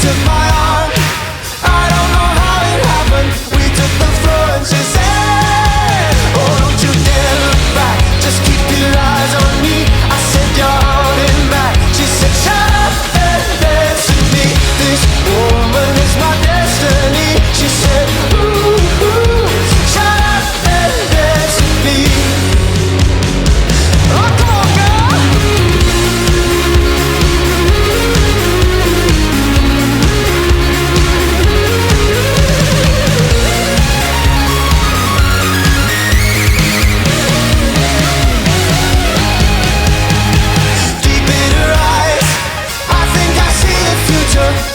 took my arm. I don't know how it happened. We took the floor and she said, oh, don't you dare look back, just keep your eyes on me. I said, you're holding back. She said, shut up and dance with me. This woman is my destiny. She said, ooh, ooh, shut up and dance with me. Oh, come on, girl. Deep in her eyes, I think I see the future.